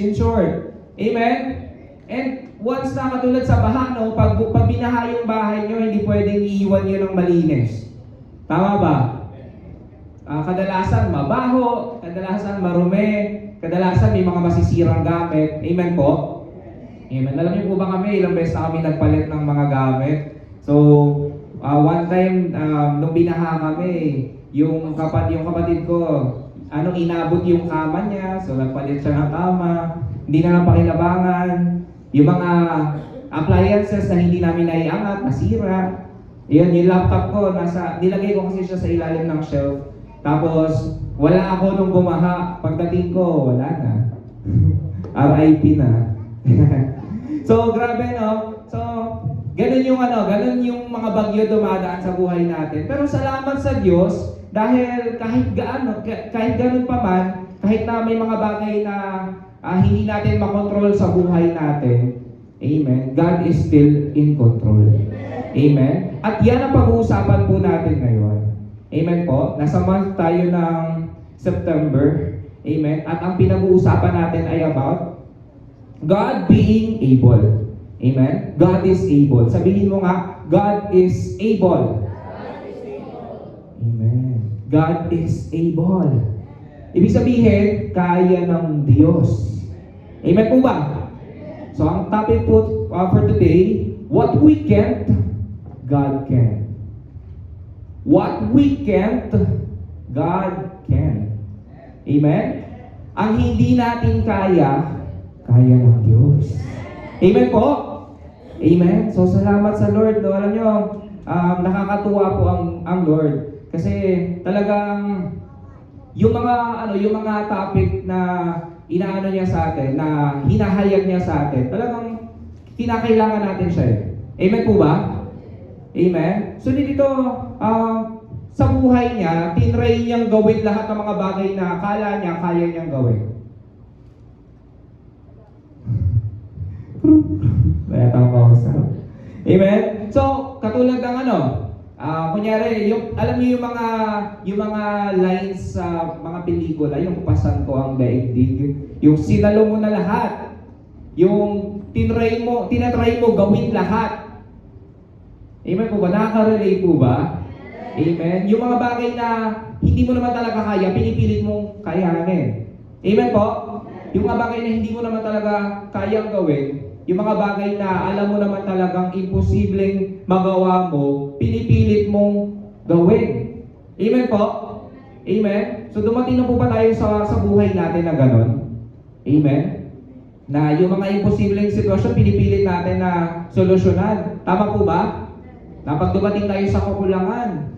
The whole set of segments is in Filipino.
In short. Amen? And once na katulad sa baha, no, pag binaha yung bahay nyo, hindi pwedeng iiwan yun ng malinis. Tama ba? Kadalasan mabaho, kadalasan marumi, kadalasan may mga masisirang gamit. Amen po? Amen. Alam niyo po ba kami, ilang beses na kami nagpalit ng mga gamit. So, one time, nung binaha kami, yung kapatid ko, inabot yung kama niya, so nagpalit siya ng kama, hindi na lang pakinabangan. Yung mga appliances na hindi namin naiangat, nasira. Yun, yung laptop ko, nilagay ko kasi siya sa ilalim ng shelf. Tapos, wala ako nung bumaha. Pagdating ko, wala na. RIP na. So, grabe, no? So, ganun yung mga bagyo dumadaan sa buhay natin. Pero salamat sa Diyos, dahil kahit ganun pa man, kahit na may mga bagay na hindi natin makontrol sa buhay natin, amen, God is still in control. Amen? At yan ang pag-uusapan po natin ngayon. Amen po? Nasa month tayo ng September. Amen? At ang pinag-uusapan natin ay about God being able. Amen? God is able. Sabihin mo nga, God is able. Amen. God is able. Ibig sabihin, kaya ng Diyos. Amen po ba? So, ang topic po for today, what we can't, God can. What we can't, God can. Amen? Ang hindi natin kaya ng Diyos. Amen po? Amen? So, salamat sa Lord. No? Alam nyo, nakakatuwa po ang Lord. Kasi talagang yung mga topic na inaano niya sa atin, na hinahayag niya sa atin, talagang kinakailangan natin siya eh. Amen po ba? Amen? So dito, sa buhay niya, tinry niyang gawin lahat ng mga bagay na akala niya kaya niyang gawin. Kaya tama ko sa. Amen? So, katulad ng kunyari, alam niyo yung mga lines sa mga pelikula, yung pasan ko ang daigdig, yung sinalo mo na lahat, yung tinatry mo gawin lahat. Amen po ba? Nakaka-relate po ba? Amen? Yung mga bagay na hindi mo naman talaga kaya, pinipilit mong kayanin. Amen po? Yung mga bagay na hindi mo naman talaga kayang gawin, yung mga bagay na alam mo naman talagang imposibleng magawa mo, pinipilit mong gawin. Amen po? Amen? So dumating na po ba tayo sa buhay natin na gano'n? Amen? Na yung mga imposibleng sitwasyon, pinipilit natin na solusyonan. Tama po ba? Na pag dumating tayo sa kakulangan,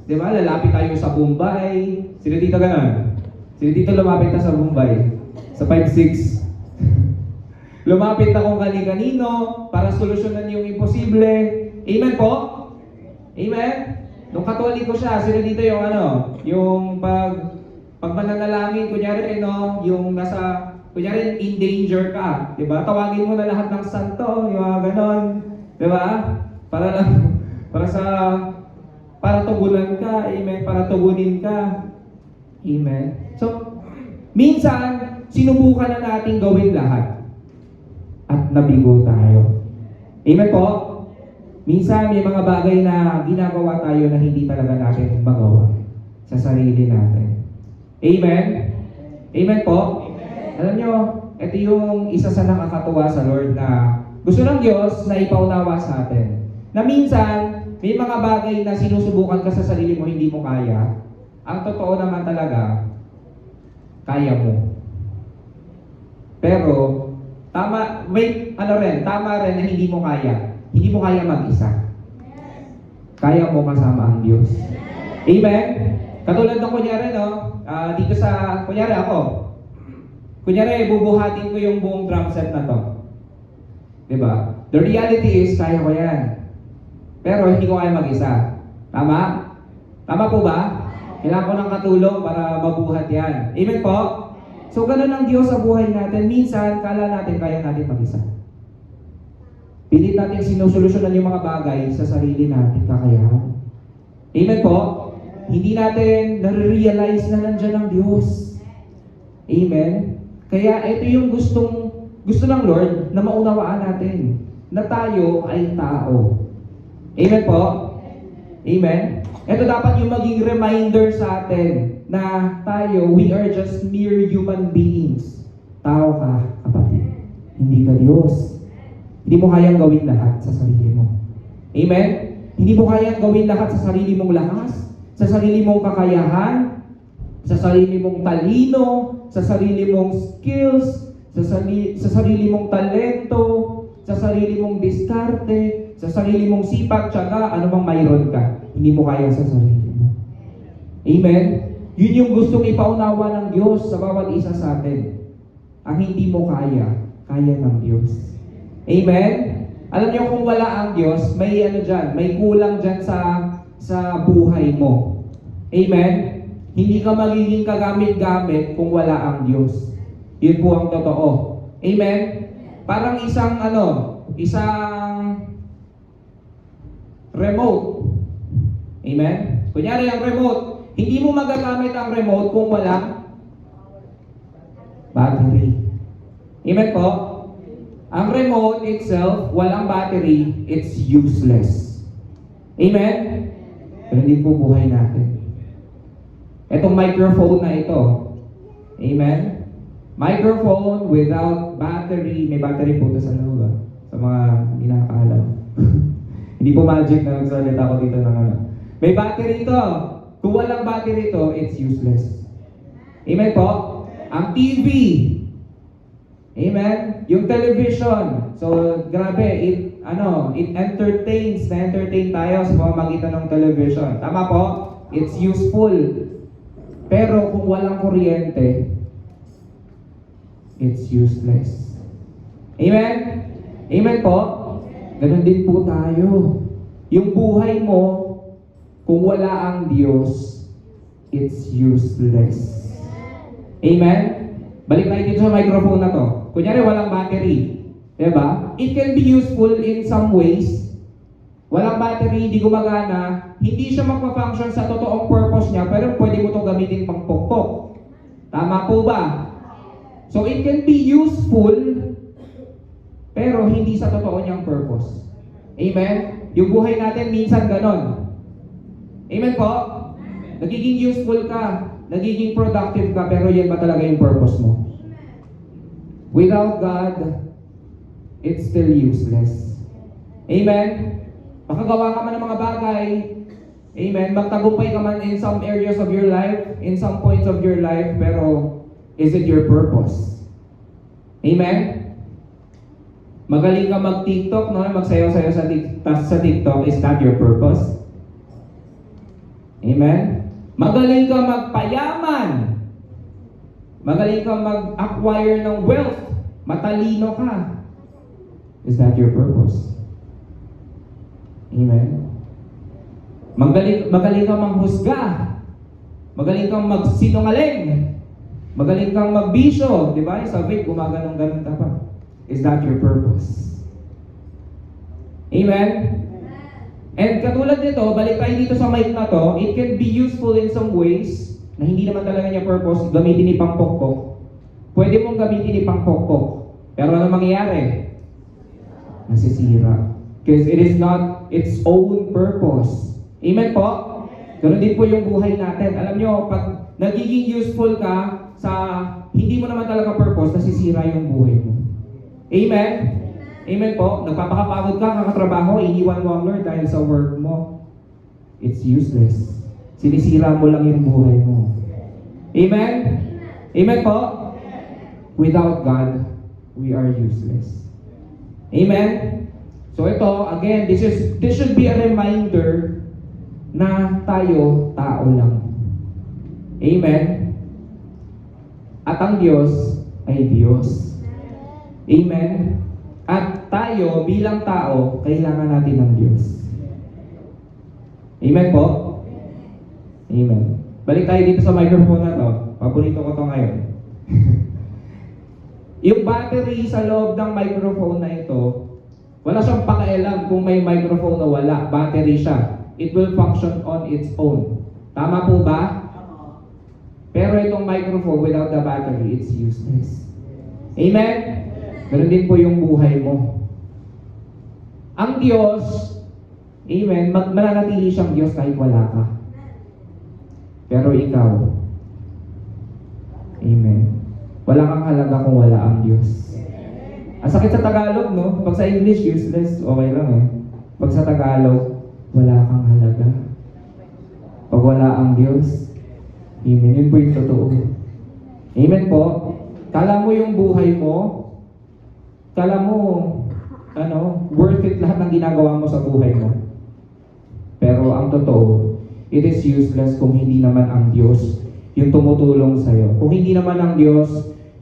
di ba, lalapit tayo sa Bombay. Sino dito gano'n? Sino dito lumapit na sa Bombay? Sa 5-6. Lumapit na kung kani-kanino para solusyonan yung imposible. Amen po? Amen? Nung katoliko siya, sino dito yung pag mananalangin, kunyari, yung kunyari, in danger ka. Diba? Tawagin mo na lahat ng santo, yung mga ganon. Diba? Para tugunan ka. Amen? Para tugunin ka. Amen? So, minsan, sinubukan na natin gawin lahat. At nabigo tayo. Amen po? Minsan may mga bagay na ginagawa tayo na hindi talaga natin magawa sa sarili natin. Amen? Amen po? Amen. Alam nyo, ito yung isa sa nakakatuwa sa Lord na gusto ng Diyos na ipaunawa sa atin. Na minsan, may mga bagay na sinusubukan ka sa sarili mo, hindi mo kaya. Ang totoo naman talaga, kaya mo. Pero, tama rin na hindi mo kaya. Hindi mo kaya mag-isa. Kaya mo kasama ang Diyos. Amen? Katulad ng kunyari, dito sa, kunyari ako. Kunyari, bubuhatin ko yung buong drum set na to. Diba? The reality is, kaya ko yan. Pero hindi ko kaya mag-isa. Tama? Tama po ba? Kailangan ko ng katulong para mabuhat yan. Amen po? So, ganun ang Diyos sa buhay natin. Minsan, kala natin kaya natin mag-isa. Pilit natin sinusolusyonan yung mga bagay sa sarili natin kakayahan. Amen po? Hindi natin nare-realize na nandiyan ang Diyos. Amen? Kaya ito yung gusto ng Lord na maunawaan natin, na tayo ay tao. Amen po? Amen? Ito dapat yung maging reminder sa atin na tayo, we are just mere human beings. Tao ka, kapatid. Hindi ka Diyos. Hindi mo kayang gawin lahat sa sarili mo. Amen? Hindi mo kayang gawin lahat sa sarili mong lakas, sa sarili mong kakayahan, sa sarili mong talino, sa sarili mong skills, sa sarili mong talento, sa sarili mong diskarte, sa sarili mong sipag, tiyaga, ano bang mayroon ka. Hindi mo kaya sa sarili mo. Amen? Yun yung gustong ipaunawa ng Diyos sa bawat isa sa atin. Ang hindi mo kaya, kaya ng Diyos. Amen? Alam niyo kung wala ang Diyos, may may kulang dyan sa buhay mo. Amen? Hindi ka magiging kagamit-gamit kung wala ang Diyos. Yun po ang totoo. Amen? Parang isang remote. Amen? Kunyari ang remote, hindi mo magagamit ang remote kung walang battery. Amen po? Ang remote itself, walang battery, it's useless. Amen? Pero hindi po buhay natin. Itong microphone na ito. Amen? Microphone without battery. May battery po ito sa loob. Sa mga hindi nakakaalam. Hindi po magic na nagsalita ko dito ng May battery ito. Kung walang battery ito, it's useless. Amen po? Ang TV. Amen? Yung television. So, grabe, it entertains, na-entertain tayo sa pamamagitan ng television. Tama po? It's useful. Pero kung walang kuryente, it's useless. Amen? Amen po? Ganun din po tayo. Yung buhay mo, kung wala ang Diyos, it's useless. Amen? Balik tayo dito sa microphone na to. Kunyari, walang battery. Diba? It can be useful in some ways. Walang battery, hindi gumagana. Hindi siya magpa-function sa totoong purpose niya, pero pwede mo itong gamitin pang pokpok. Tama po ba? So it can be useful, pero hindi sa totoo niyang purpose. Amen? Yung buhay natin minsan ganon. Amen po? Nagiging useful ka, nagiging productive ka, pero yan ba talaga yung purpose mo? Without God, it's still useless. Amen? Makagawa ka man ng mga bagay. Amen? Magtagumpay ka man in some areas of your life, in some points of your life, pero is it your purpose? Amen? Magaling ka mag-TikTok, no? Magsayaw-sayaw sa TikTok, is that your purpose? Amen? Magaling ka magpayaman. Magaling ka mag-acquire ng wealth. Matalino ka. Is that your purpose? Amen? Magaling kang manghusga. Magaling kang magsinungaling. Magaling kang magbisyo. Di ba? Sa vape, gumaganong-ganon ka pa. Is that your purpose? Amen? And katulad nito, balik tayo dito sa mic na to, it can be useful in some ways na hindi naman talaga niya purpose, gamitin ni pangpokpok. Pwede mong gamitin ni pangpokpok. Pero ano mangyayari? Nasisira. Because it is not its own purpose. Amen po? Ganun din po yung buhay natin. Alam nyo, pag nagiging useful ka sa hindi mo naman talaga purpose, nasisira yung buhay mo. Amen? Amen po? Nagpapakapagod ka, kakatrabaho, iniwan mo ang Lord dahil sa work mo. It's useless. Sinisira mo lang yung buhay mo. Amen? Amen po? Without God, we are useless. Amen? So ito, again, this should be a reminder na tayo, tao lang. Amen? At ang Diyos ay Diyos. Amen? At tayo, bilang tao, kailangan natin ng Diyos. Amen po? Amen. Balik tayo dito sa microphone na to. Paborito ko to ngayon. Yung battery sa loob ng microphone na ito, wala siyang pakialam kung may microphone o wala. Battery siya. It will function on its own. Tama po ba? Pero itong microphone without the battery, it's useless. Amen? Ganun din po yung buhay mo. Ang Diyos, amen, mananatili siyang Diyos kahit wala ka. Pero ikaw, amen, wala kang halaga kung wala ang Diyos. Ang sakit sa Tagalog, no? Pag sa English, useless, okay lang eh. Pag sa Tagalog, wala kang halaga. Pag wala ang Diyos, amen, yun po yung totoo. Amen po. Kala mo yung buhay mo, kala mo, worth it lahat ng ginagawa mo sa buhay mo. Pero ang totoo, it is useless kung hindi naman ang Diyos yung tumutulong sa'yo. Kung hindi naman ang Diyos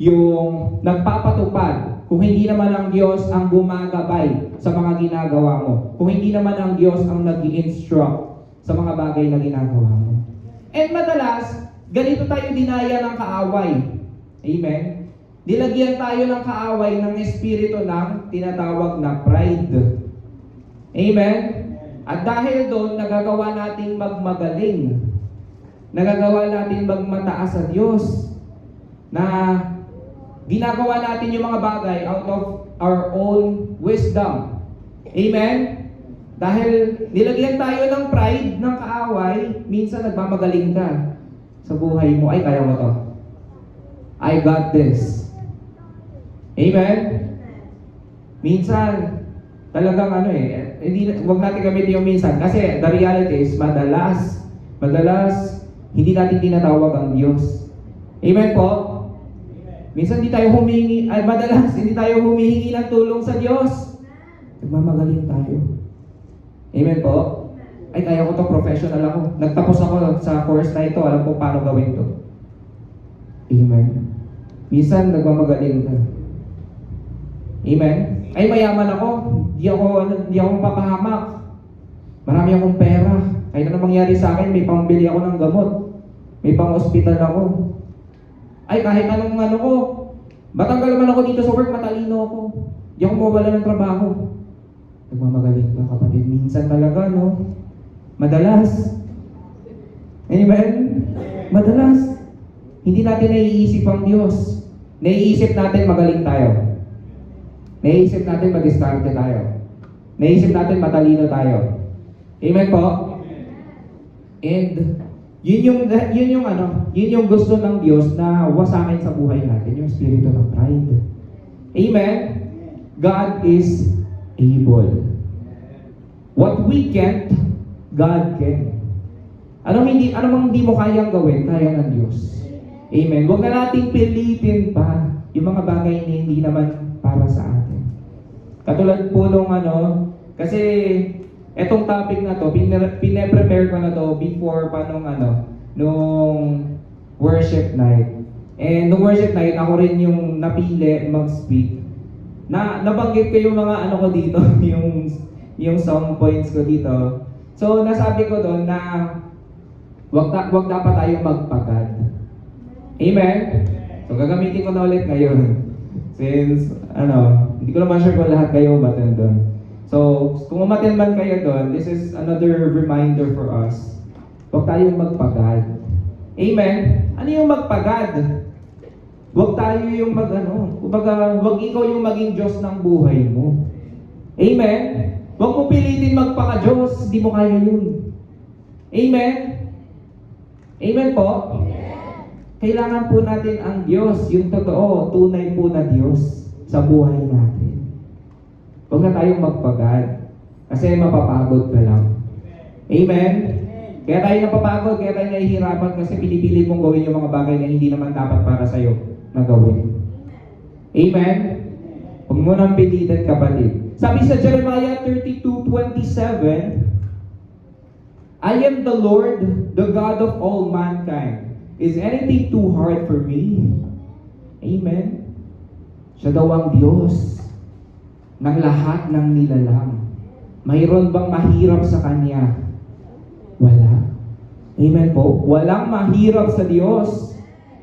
yung nagpapatupad. Kung hindi naman ang Diyos ang gumagabay sa mga ginagawa mo. Kung hindi naman ang Diyos ang nag-i-instruct sa mga bagay na ginagawa mo. And madalas, ganito tayo dinaya ng kaaway. Amen? Nilagyan tayo ng kaaway ng espiritu ng tinatawag na pride. Amen? At dahil doon, nagagawa nating magmagaling. Nagagawa natin magmataas sa Diyos. Na ginagawa natin yung mga bagay out of our own wisdom. Amen? Dahil nilagyan tayo ng pride, ng kaaway, minsan nagmamagaling ka sa buhay mo. Ay, kaya mo to. I got this. Amen? Minsan, talagang wag natin gamitin yung minsan. Kasi the reality is, madalas, hindi natin tinatawag ang Diyos. Amen po? Minsan madalas, hindi tayo humihingi ng tulong sa Diyos. Nagmamagaling tayo. Amen po? Ay, kaya ko to, professional ako. Nagtapos ako sa course na ito, alam ko paano gawin to. Amen. Minsan, nagmamagaling ka. Amen? Ay, mayaman ako. Di ako mapapahamak. Marami akong pera. Kahit ano mangyari sa akin, may pambili ako ng gamot. May pang-hospital ako. Ay, kahit anong ko. Matanggal naman ako dito sa work, matalino ako. Di ako mawala ng trabaho. Nagmamagaling ka, kapatid. Minsan talaga, no? Madalas. Amen? Madalas. Hindi natin naiisip ang Diyos. Naiisip natin magaling tayo. Naiisip natin madiskarte tayo. Naiisip natin matalino tayo. Amen po? And yun yung gusto ng Diyos na wasakin sa buhay natin, yung spirito ng pride. Amen? God is able. What we can't, God can. Anong hindi mo kayang gawin, kaya ng Diyos. Amen. Huwag na nating pilitin pa yung mga bagay na hindi naman para sa atin. Katulad po nung kasi etong topic na to, pine-prepare ko na to before pa nung worship night. And nung worship night, ako rin yung napili mag-speak. Nabanggit ko yung mga ko dito, yung song points ko dito. So, nasabi ko doon na wag dapat tayong magpagad. Amen? So, gagamitin ko na ulit ngayon. Since, hindi ko naman sure kung lahat kayo umaten doon. So, kung umaten man kayo doon, this is another reminder for us. Wag tayong magpagad. Amen? Ano yung magpagad? Wag tayo yung wag ikaw yung maging Diyos ng buhay mo. Amen? Wag mo pilitin magpaka-Diyos, di mo kaya yun. Amen? Amen po? Kailangan po natin ang Diyos, yung totoo, tunay po na Diyos sa buhay natin. Huwag na tayong magpagad. Kasi mapapagod ka lang. Amen? Kaya tayo napapagod, kaya tayo nahihirapan kasi pinipili mong gawin yung mga bagay na hindi naman dapat para sa'yo na gawin. Amen? Huwag mo nang pilitin, kapatid. Sabi sa Jeremiah 32:27, I am the Lord, the God of all mankind. Is anything too hard for me? Amen? Siya daw ang Diyos ng lahat ng nilalang. Mayroon bang mahirap sa Kanya? Wala. Amen po? Walang mahirap sa Diyos.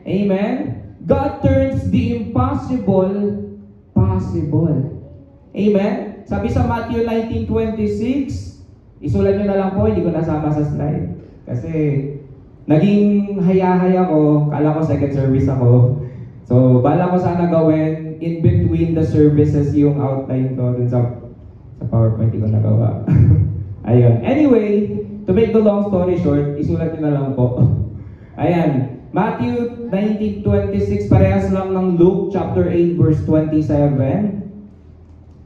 Amen? God turns the impossible possible. Amen? Sabi sa Matthew 19:26, isulat nyo na lang po, hindi ko nasama sa slide. Kasi naging haya-haya ko, kala ko second service ako. So, bala ko sana gawin in between the services yung outline ko dun sa PowerPoint ko nagawa. Ayun. Anyway, to make the long story short, isulat nyo na lang po. Ayan. Matthew 19:26, parehas lang ng Luke chapter 8 verse 27.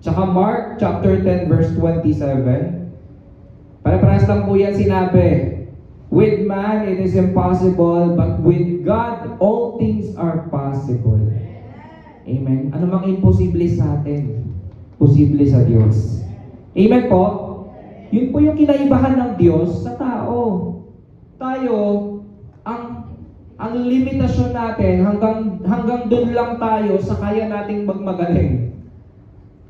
Tsaka Mark chapter 10 verse 27. Parehas lang po yan sinabi. With man it is impossible, but with God all things are possible. Amen. Ano mang imposible sa atin, posible sa Diyos. Amen po? Yun po yung kinaibahan ng Diyos sa tao. Tayo, ang limitasyon natin, hanggang doon lang tayo sa kaya nating magmagaling.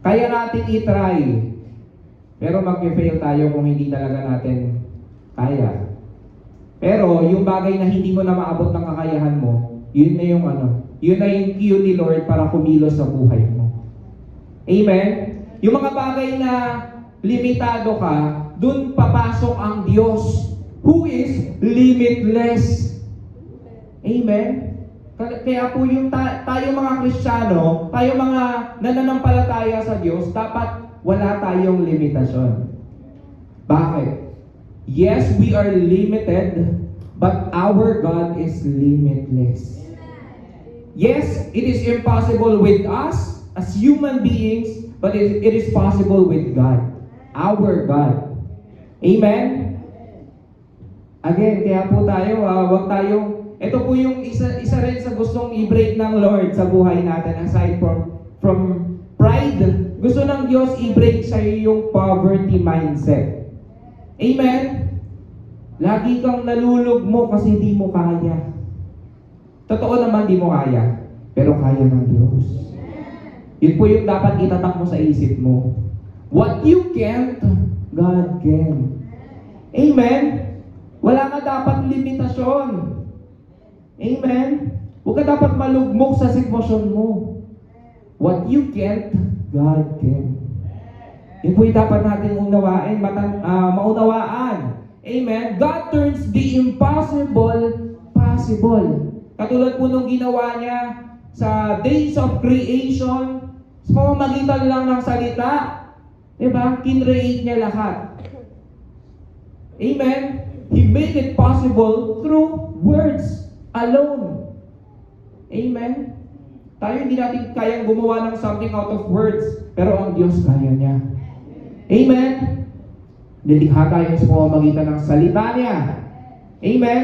Kaya natin i-try. Pero mag-fail tayo kung hindi talaga natin kaya. Pero yung bagay na hindi mo na maabot ng kakayahan mo, yun na yung yun na yung cue ni Lord para kumilos sa buhay mo. Amen? Yung mga bagay na limitado ka, dun papasok ang Diyos who is limitless. Amen? Kaya po yung tayo mga Kristiyano, tayo mga nananampalataya sa Diyos, dapat wala tayong limitasyon. Bakit? Yes, we are limited, but our God is limitless. Yes, it is impossible with us as human beings, but it is possible with God, our God. Amen? Again, kaya po tayo, wag tayong, ito po yung isa rin sa gustong i-break ng Lord sa buhay natin, aside from pride. Gusto ng Diyos i-break sa'yo yung poverty mindset. Amen? Lagi kang nalulugmo kasi di mo kaya. Totoo naman di mo kaya, pero kaya ng Diyos. Yun po yung dapat itatak mo sa isip mo. What you can't, God can. Amen? Wala ka dapat limitasyon. Amen? Huwag ka dapat malugmok sa sitwasyon mo. What you can't, God can. Yun po yung dapat natin maunawaan. Amen? God turns the impossible possible. Katulad po nung ginawa niya sa days of creation, sa pamamagitan lang ng salita, diba? Kinreate niya lahat. Amen? He made it possible through words alone. Amen? Tayo hindi natin kayang gumawa ng something out of words, pero ang Diyos kaya niya. Amen? Nilikha tayo sa pamamagitan ng salita niya. Amen?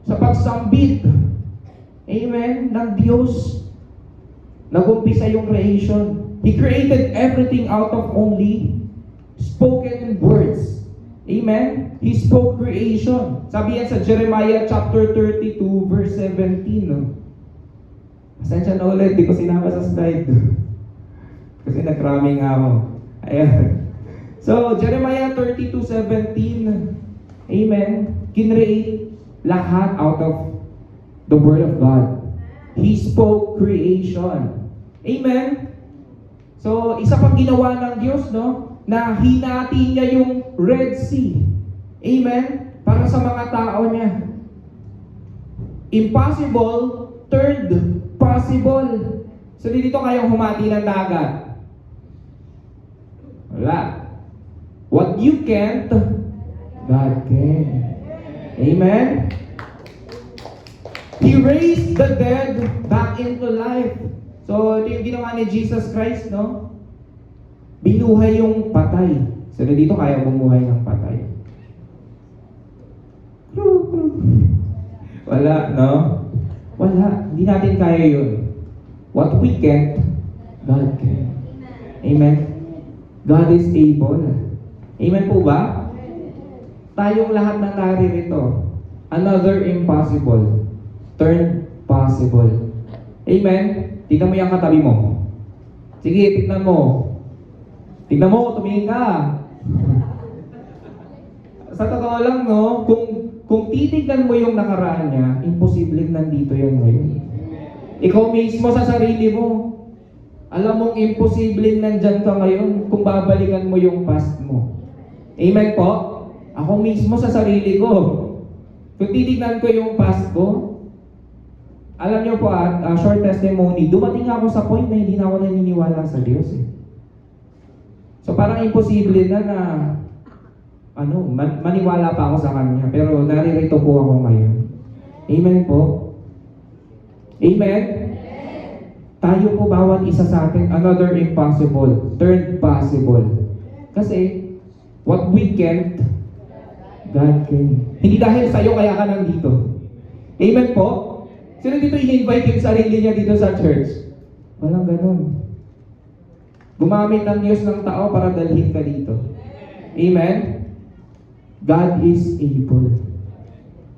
Sa pagsambit. Amen? Ng Diyos. Nag-umpisa yung creation. He created everything out of only spoken words. Amen? He spoke creation. Sabi yan sa Jeremiah chapter 32 verse 17. No? Pasensya na ulit, di ko sinama sa slide. Kasi nag-cramming ako. Ayan. So, Jeremiah 32:17. Amen? Kinreate lahat out of the Word of God. He spoke creation. Amen? So, isa pang ginawa ng Diyos, no? Na hinati niya yung Red Sea. Amen? Para sa mga tao niya. Impossible turned possible. So, dito kayong humati ng dagat. Wala. What you can't, God can. Amen? He raised the dead back into life. So, ito yung ginawa ni Jesus Christ, no? Binuhay yung patay. So, dito kaya bumuhay ng patay. Wala, no? Wala. Hindi natin kaya yun. What we can't, God can. Amen? God is able. Amen po ba? Tayong lahat na naririto, another impossible turned possible. Amen? Tignan mo yung katabi mo. Sige, tignan mo. Tignan mo, tumingin ka. Sa totoo lang, no, kung titignan mo yung nakaraan niya, imposible nandito yan ngayon. Ikaw mismo sa sarili mo, alam mong imposible nandyan ka ngayon kung babalikan mo yung past mo. Amen po? Ako mismo sa sarili ko, kung titignan ko yung past ko, alam niyo po short testimony, dumating ako sa point na hindi na ako naniniwala sa Diyos eh. So parang imposible na maniwala pa ako sa Kanya. Pero naririto po ako ngayon. Amen po? Amen? Tayo po bawat isa sa atin, another impossible, third possible. Kasi, what we can't, God can. Hindi dahil sa'yo kaya ka nandito. Amen po? Sino dito in-invite yung sarili niya dito sa church? Walang ganun. Gumamit ang Diyos ng tao para dalhin ka dito. Amen? God is able.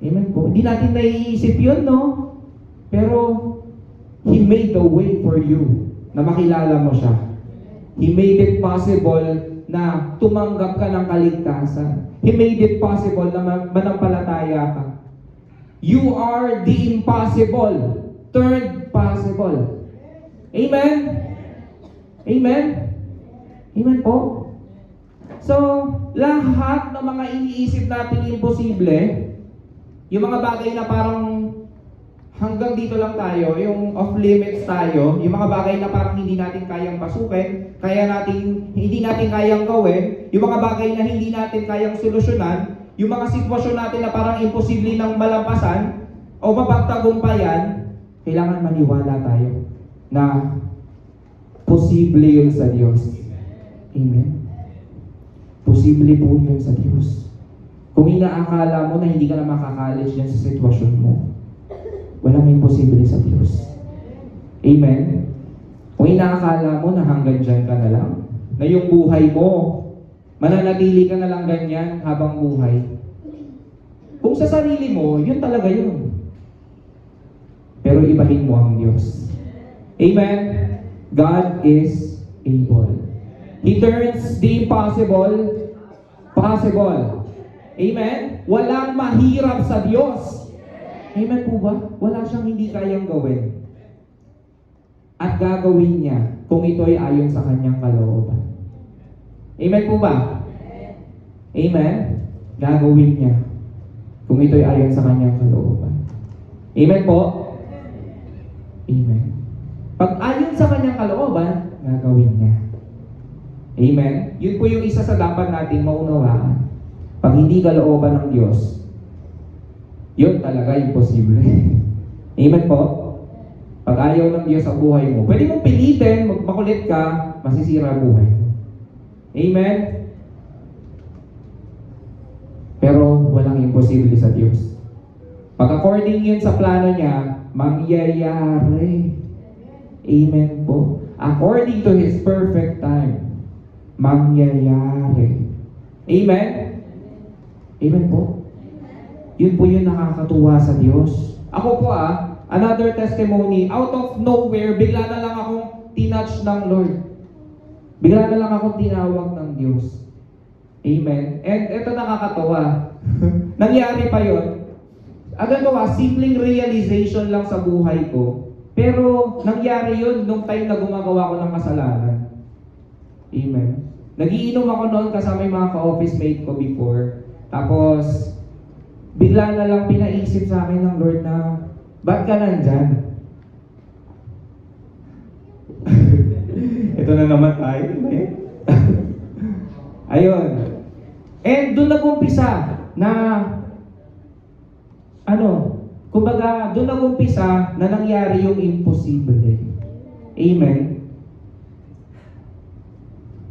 Amen po. Hindi natin naiisip yun, no? Pero, He made the way for you na makilala mo siya. He made it possible na tumanggap ka ng kaligtasan. He made it possible na manampalataya ka. You are the impossible. Third possible. Amen? Amen? Amen po? So, lahat ng mga iniisip natin imposible, yung mga bagay na parang hanggang dito lang tayo, yung off limits tayo, yung mga bagay na parang hindi natin kayang pasukin, hindi natin kayang gawin, yung mga bagay na hindi natin kayang solusyonan, yung mga sitwasyon natin na parang imposible nang malampasan o mapagtagumpayan, kailangan maniwala tayo na posible yun sa Diyos. Amen? Posible po yun sa Diyos. Kung inaakala mo na hindi ka na makakalis dyan sa sitwasyon mo, walang imposible sa Diyos. Amen? Kung inaakala mo na hanggang dyan ka na lang, na yung buhay mo, mananatili ka na lang ganyan habang buhay. Kung sa sarili mo, yun talaga yun. Pero ibahin mo ang Diyos. Amen? God is able. He turns the impossible possible. Amen? Walang mahirap sa Diyos. Amen po ba? Wala siyang hindi kayang gawin. At gagawin niya kung ito ay ayon sa kanyang kalooban. Amen po ba? Amen? Gagawin niya kung ito ay ayon sa kanyang kalooban. Amen po? Amen. Pag ayon sa kanyang kalooban, gagawin niya. Amen? Yun po yung isa sa dapat nating maunawaan. Pag hindi kalooban ng Diyos, yun talaga imposible. Amen po? Pag ayaw ng Diyos ang buhay mo, pwede mong pilitin, makulit ka, masisira ang buhay mo. Amen? Pero walang imposible sa Diyos. Pag according yun sa plano niya, mangyayari. Amen po? According to His perfect time, mangyayari. Amen? Amen po? Yun po yung nakakatuwa sa Diyos. Ako po another testimony, out of nowhere, bigla na lang akong tinouch ng Lord. Bigla na lang akong tinawag ng Diyos. Amen? And ito nakakatuwa. Nangyari pa yun. Agad ko simpleng realization lang sa buhay ko. Pero nangyari yun nung time na gumagawa ko ng kasalanan. Amen? Nagiinom ako noon kasama yung mga ka-office mate ko before. Tapos, bigla na lang pinaisip sa akin ng Lord na, ba't ka nandyan? Ito na naman tayo. Ayun. And doon nag-umpisa na, kumbaga, doon nag-umpisa na nangyari yung imposible. Amen?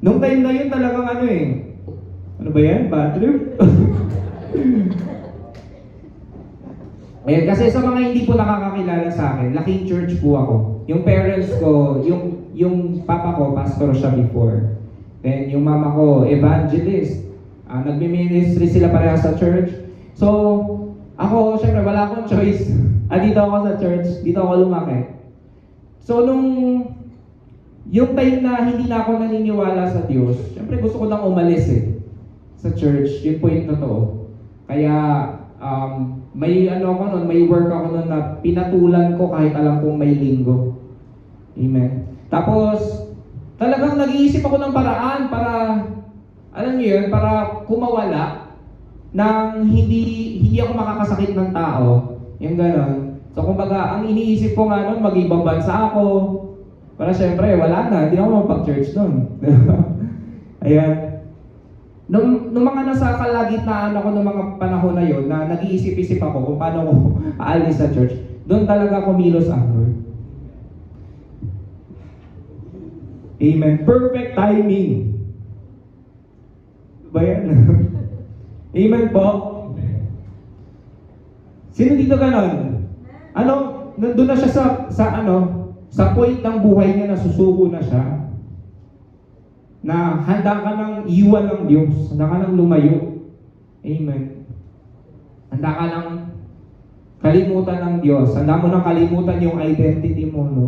Nung time na yun talagang ano ba yan? Bad trip? Kasi sa mga hindi po nakakakilala sa akin, laking church po ako. Yung parents ko, yung papa ko, pastor siya before. Then yung mama ko, evangelist. Nagmi-ministry sila pareha sa church. So, ako, syempre, wala akong choice. Dito ako sa church, dito ako lumaki. So, yung time na hindi na ako naniniwala sa Diyos, syempre gusto ko nang umalis sa church. Yun po yung totoo. Kaya, may work ako noon na pinatulan ko kahit alam kong may linggo. Amen. Tapos, talagang nag-iisip ako ng paraan para, alam niyo yun, para kumawala nang hindi ako makakasakit ng tao. Yung gano'n. So kumbaga, ang iniisip ko nga nun, mag-ibang bansa ako. Para syempre, wala na, hindi ako mapag-church nun. Ayan. Nung mga nasa kalagitnaan ako ng mga panahon na yon, na nag-iisip-isip ako kung paano ko aalis sa church, doon talaga kumilos ang Lord. Amen. Perfect timing. Ba yan? Amen po. Sino dito ganon? Ano, nandun na siya sa point ng buhay niya na susuko na siya. Na handa ka ng iwan ng Diyos. Handa ka ng lumayo. Amen. Handa ka ng kalimutan ng Diyos. Handa mo nang kalimutan yung identity mo, no?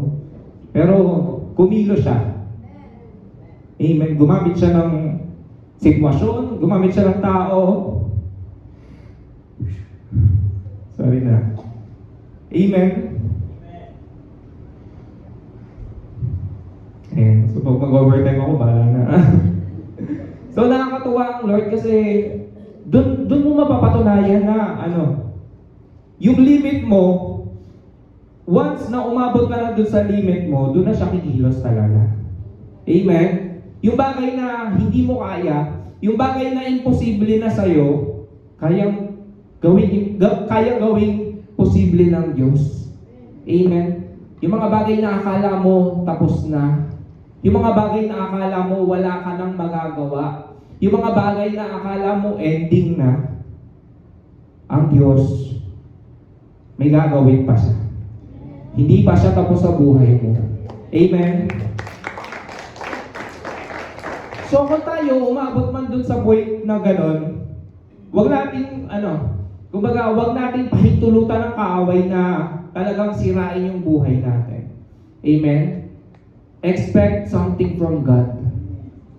Pero, kumilos siya. Amen. Gumamit siya ng sitwasyon, gumamit siya ng tao. Sorry na. Amen. Ayan. So pag mag-overtime ako, bahala na. So nakakatuwa ang Lord kasi dun mo mapapatunayan na yung limit mo, once na umabot ka na dun sa limit mo, dun na siya kikilos talaga. Amen. Yung bagay na hindi mo kaya, yung bagay na imposible na sa'yo, kayang gawing posible ng Diyos. Amen. Yung mga bagay na akala mo tapos na, yung mga bagay na akala mo wala ka nang magagawa, yung mga bagay na akala mo ending na, ang Diyos may gagawin pa siya. Hindi pa siya tapos sa buhay mo. Amen. So kung tayo umabot man dun sa point na ganon, wag natin kumbaga wag natin pahintulutan ng kaaway na talagang sirain yung buhay natin. Amen. Expect something from God.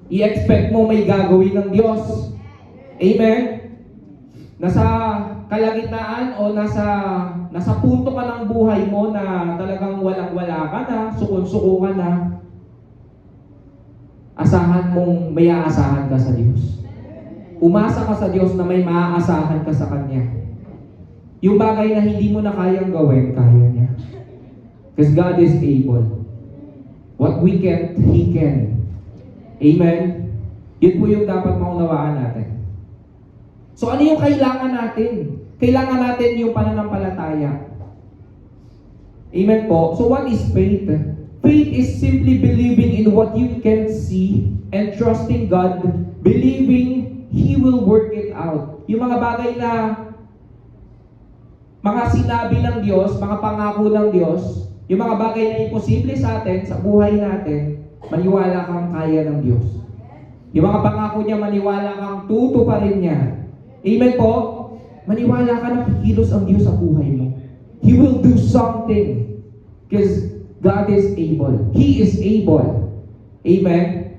I-expect mo may gagawin ng Diyos. Amen. Nasa kalagitnaan o nasa punto ka ng buhay mo na talagang walang-wala ka na, sukon-suko ka na, asahan mong may aasahan ka sa Diyos. Umasa ka sa Diyos na may maaasahan ka sa Kanya. Yung bagay na hindi mo na kayang gawin, kaya niya. Because God is able. What we can't, He can. Amen? Yun po yung dapat maunawaan natin. So ano yung kailangan natin? Kailangan natin yung pananampalataya. Amen po. So what is faith? Faith is simply believing in what you can see and trusting God, believing He will work it out. Yung mga bagay na mga sinabi ng Diyos, mga pangako ng Diyos, yung mga bagay na imposible sa atin, sa buhay natin, maniwala kang kaya ng Diyos. Yung mga pangako niya, maniwala kang tutuparin niya. Amen po? Maniwala ka na kikilos ang Diyos sa buhay mo. He will do something. Because God is able. He is able. Amen?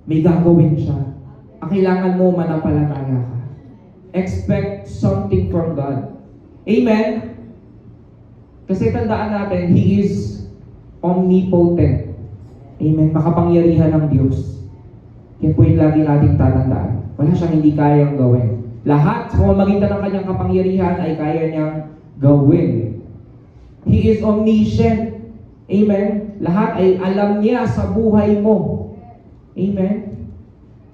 May gagawin siya. Ang kailangan mo, manampalataya ka. Expect something from God. Amen? Kasi tandaan natin, He is omnipotent. Amen? Makapangyarihan ng Diyos. Yan po yung lagi nating tatandaan. Wala siyang hindi kayang gawin. Lahat sa pamamagitan ng kanyang kapangyarihan ay kaya niyang gawin. He is omniscient. Amen? Lahat ay alam niya sa buhay mo. Amen?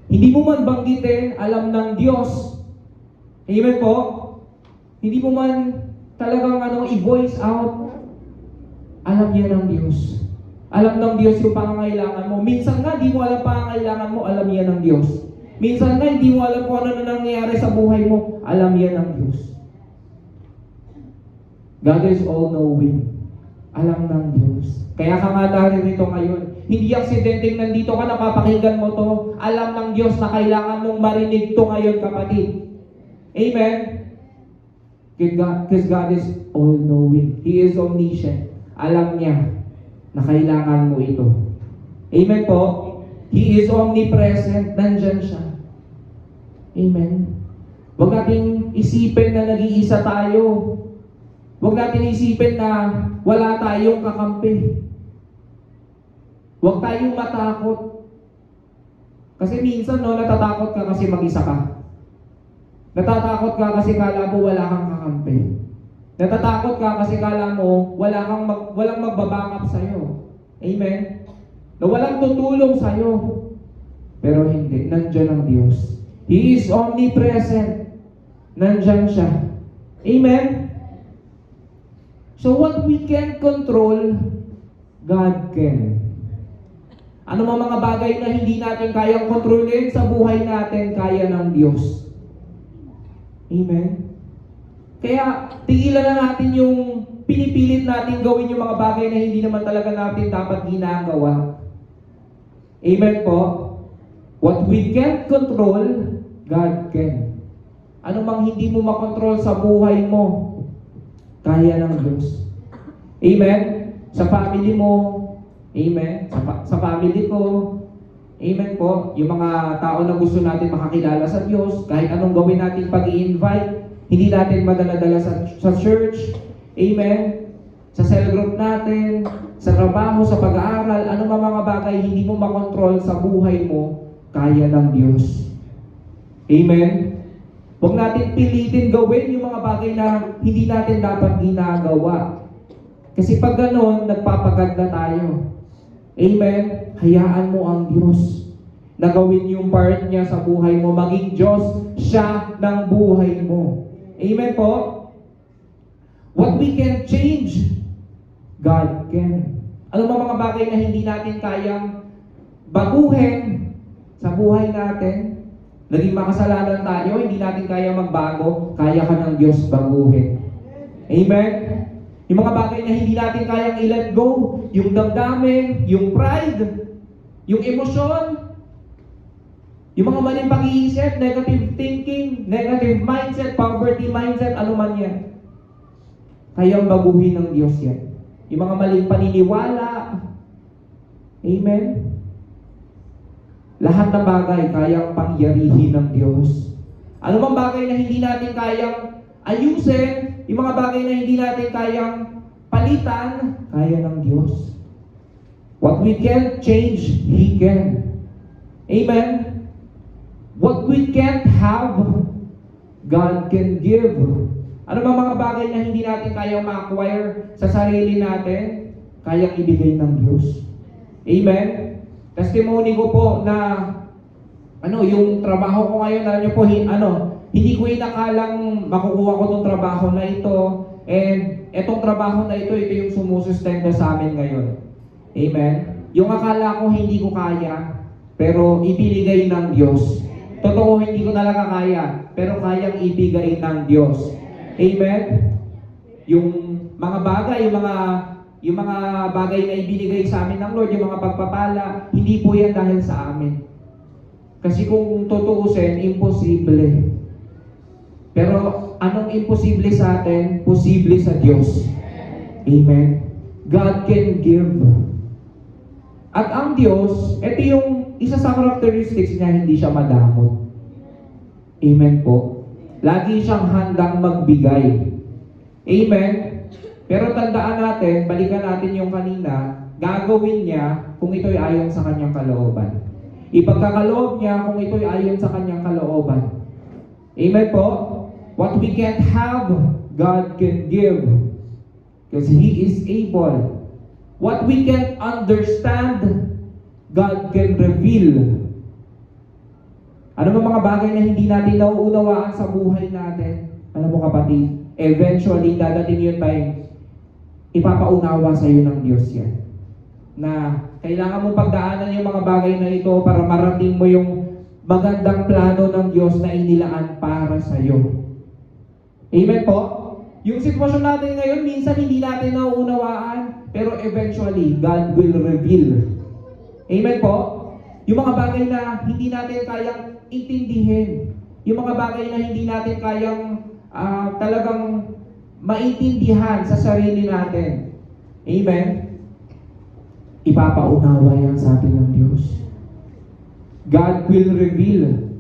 Hindi mo man banggitin, alam ng Diyos. Amen po? Hindi mo man talagang i-voice out, alam niya ng Diyos. Alam ng Diyos yung pangangailangan mo. Minsan nga, di mo alam pangangailangan mo, alam niya ng Diyos. Minsan nga, hindi mo alam kung ano na nangyayari sa buhay mo, alam niya ng Diyos. God is all-knowing. Alam ng Diyos. Kaya ka nga narito ngayon. Hindi aksidenteng nandito ka, napapakinggan mo to. Alam ng Diyos na kailangan mong marinig to ngayon, kapatid. Amen? Because God is all-knowing. He is omniscient. Alam niya na kailangan mo ito. Amen po? He is omnipresent. Nandyan siya. Amen? Huwag nating isipin na nag-iisa tayo. Huwag natin isipin na wala tayong kakampi. Huwag tayong matakot. Kasi minsan, natatakot ka kasi mag-isa ka. Natatakot ka kasi kala mo wala kang kakampi. Natatakot ka kasi kala mo walang magbabackup sa'yo. Amen? Na walang tutulong sa'yo. Pero hindi, nandyan ang Diyos. He is omnipresent. Nandyan siya. Amen? So what we can control, God can. Ano mga bagay na hindi natin kayang kontrolin sa buhay natin, kaya ng Diyos. Amen? Kaya tigilan na natin yung pinipilit natin gawin yung mga bagay na hindi naman talaga natin dapat ginagawa. Amen po? What we can't control, God can. Ano mang hindi mo makontrol sa buhay mo, kaya ng Diyos. Amen? Sa family mo, amen? Sa family ko, amen po? Yung mga tao na gusto natin makakilala sa Diyos, kahit anong gawin natin pag-i-invite, hindi natin madala-dala sa church, amen? Sa cell group natin, sa trabaho, sa pag-aaral, ano mga bagay hindi mo makontrol sa buhay mo, kaya ng Diyos. Amen? Huwag natin pilitin gawin yung mga bagay na hindi natin dapat ginagawa. Kasi pag ganon, nagpapaganda tayo. Amen? Hayaan mo ang Diyos na gawin yung part niya sa buhay mo. Maging Diyos siya ng buhay mo. Amen po? What we can change, God can. Ano mga bagay na hindi natin kayang baguhin sa buhay natin? Naging makasalanan tayo, hindi natin kaya magbago, kaya ka ng Diyos baguhin. Amen? Yung mga bagay na hindi natin kayang i-let go, yung damdamin, yung pride, yung emosyon, yung mga maling pag-iisip, negative thinking, negative mindset, poverty mindset, ano man yan. Kayang baguhin ng Diyos yan. Yung mga maling paniniwala. Amen? Lahat ng bagay kayang pangyarihin ng Diyos. Ano bang bagay na hindi natin kayang ayusin, yung mga bagay na hindi natin kayang palitan, kaya ng Diyos. What we can't change, He can. Amen? What we can't have, God can give. Ano ba mga bagay na hindi natin kayang ma-acquire sa sarili natin, kayang ibigay ng Diyos. Amen? Testimony ko po na yung trabaho ko ngayon, alam niyo po, hindi ko inakalang makukuha ko tong trabaho na ito, and etong trabaho na ito yung sumusustento sa amin ngayon. Amen? Yung akala ko hindi ko kaya, pero ibinigay ng Diyos. Totoo, hindi ko talaga kaya, pero kayang ibigay ng Diyos. Amen? Yung mga bagay, yung mga bagay na ibinigay sa amin ng Lord, yung mga pagpapala, hindi po yan dahil sa amin. Kasi kung tutuusin, imposible. Pero anong imposible sa atin? Posible sa Diyos. Amen? God can give. At ang Diyos, ito yung isa sa characteristics niya, hindi siya madamot. Amen po. Lagi siyang handang magbigay. Amen? Pero tandaan natin, balikan natin yung kanina, gagawin niya kung ito'y ayon sa kanyang kalooban. Ipagkakaloob niya kung ito'y ayon sa kanyang kalooban. Amen po? What we can't have, God can give. Because He is able. What we can't understand, God can reveal. Ano ba mga bagay na hindi natin nauunawaan sa buhay natin? Alam mo kapatid, eventually dadating yung time, ipapaunawa sa iyo ng Diyos yan. Na kailangan mong pagdaanan yung mga bagay na ito para marating mo yung magandang plano ng Diyos na inilaan para sa iyo. Amen po? Yung sitwasyon natin ngayon, minsan hindi natin nauunawaan, pero eventually, God will reveal. Amen po? Yung mga bagay na hindi natin kayang intindihin, yung mga bagay na hindi natin kayang talagang maintindihan sa sarili natin. Amen? Ipapaunawa yan sa atin ng Diyos. God will reveal.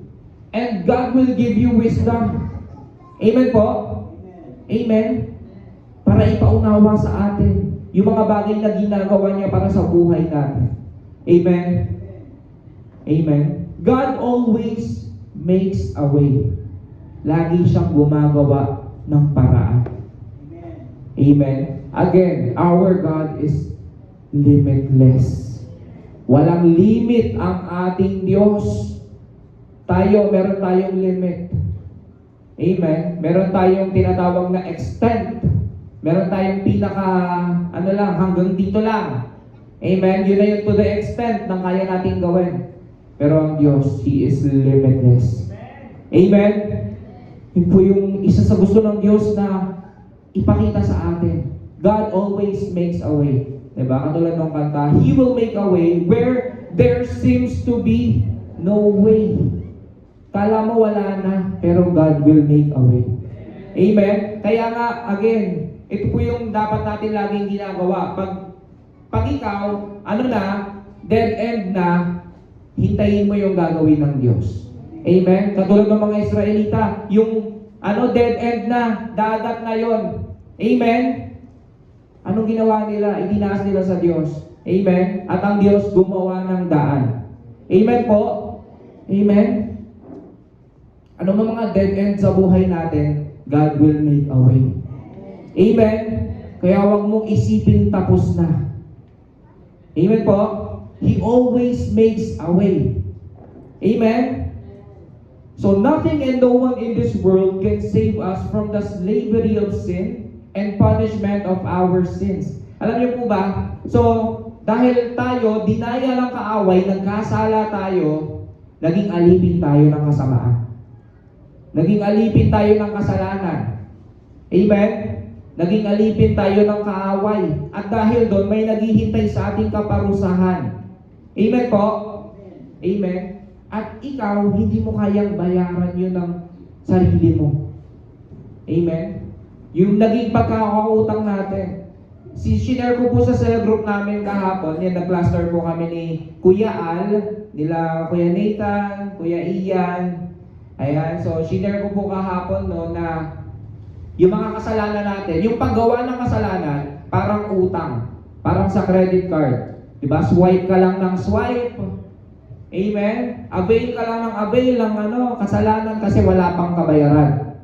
And God will give you wisdom. Amen po? Amen? Para ipaunawa sa atin yung mga bagay na ginagawa niya para sa buhay natin. Amen? Amen? God always makes a way. Lagi siyang gumagawa ng paraan. Amen? Again, our God is limitless. Walang limit ang ating Diyos. Meron tayong limit. Amen? Meron tayong tinatawag na extent. Meron tayong hanggang dito lang. Amen? Yun na yun to the extent ng kaya nating gawin. Pero ang Diyos, He is limitless. Amen? Yun po yung isa sa gusto ng Diyos na ipakita sa atin. God always makes a way. Diba? Katulad ng kanta, He will make a way where there seems to be no way. Kala mo wala na, pero God will make a way. Amen? Kaya nga, again, ito po yung dapat natin laging ginagawa. Pag ikaw, dead end na, hintayin mo yung gagawin ng Diyos. Amen? Katulad ng mga Israelita, yung dead end na, dagat na yon. Amen? Anong ginawa nila? Itinaas nila sa Diyos. Amen? At ang Diyos gumawa ng daan. Amen po? Amen? Ano mga dead end sa buhay natin, God will make a way. Amen? Kaya huwag mong isipin tapos na. Amen po? He always makes a way. Amen? So nothing and no one in this world can save us from the slavery of sin and punishment of our sins. Alam niyo po ba? So, dahil tayo, dinaya ng kaaway, nagkasala tayo, naging alipin tayo ng kasamaan. Naging alipin tayo ng kasalanan. Amen? Naging alipin tayo ng kaaway. At dahil doon, may naghihintay sa ating kaparusahan. Amen po? Amen? At ikaw, hindi mo kayang bayaran yun ng sarili mo. Amen? Yung naging pagkakautang natin. Sinare ko po sa cell group namin kahapon, nag-cluster po kami ni Kuya Al, nila Kuya Nathan, Kuya Ian. Ayan, so sinare ko po kahapon na yung mga kasalanan natin, yung paggawa ng kasalanan, parang utang, parang sa credit card. Diba? Swipe ka lang ng swipe. Amen? Avail ka lang ng avail ng kasalanan kasi wala pang kabayaran.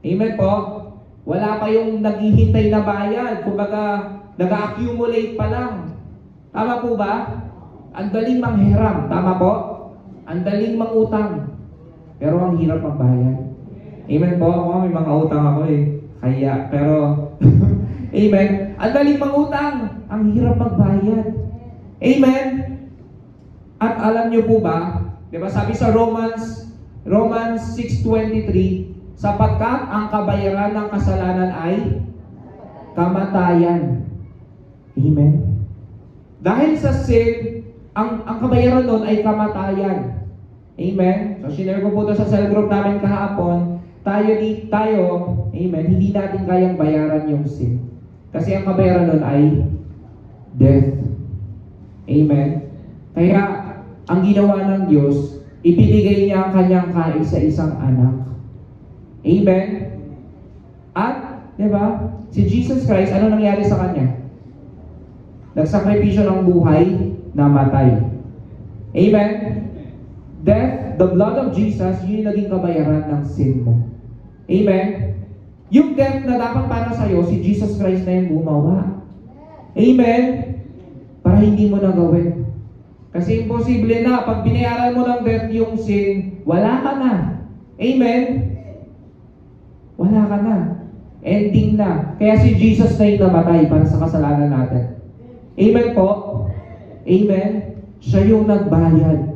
Amen po? Wala pa yung naghihintay na bayad. Kumbaga, nag-accumulate pa lang. Tama po ba? Ang daling manghiram. Tama po? Ang daling mangutang. Pero ang hirap magbayad. Amen po? Ako, may mga utang ako Kaya, pero, amen? Ang daling mangutang. Ang hirap magbayad. Amen? At alam niyo po ba, diba sabi sa Romans 6:23, sapagkat ang kabayaran ng kasalanan ay kamatayan. Amen? Dahil sa sin, ang kabayaran nun ay kamatayan. Amen? So, sinare ko po ito sa cell group namin kahapon. Tayo, amen, hindi natin kayang bayaran yung sin. Kasi ang kabayaran nun ay death. Amen? Kaya, ang ginawa ng Diyos, ibinigay niya ang kanyang kaisa-isang anak. Amen? At, diba, si Jesus Christ, ano nangyari sa kanya? Nagsakripisyo ng buhay, namatay. Amen? Death, the blood of Jesus, yun yung naging kabayaran ng sin mo. Amen? Yung death na dapat para sa'yo, si Jesus Christ na yung gumawa. Amen? Para hindi mo na gawin. Kasi imposible na, pag binayaran mo ng death yung sin, wala ka na. Amen? Wala ka na. Ending na. Kaya si Jesus na yung namatay para sa kasalanan natin. Amen po? Amen? Siya yung nagbayad.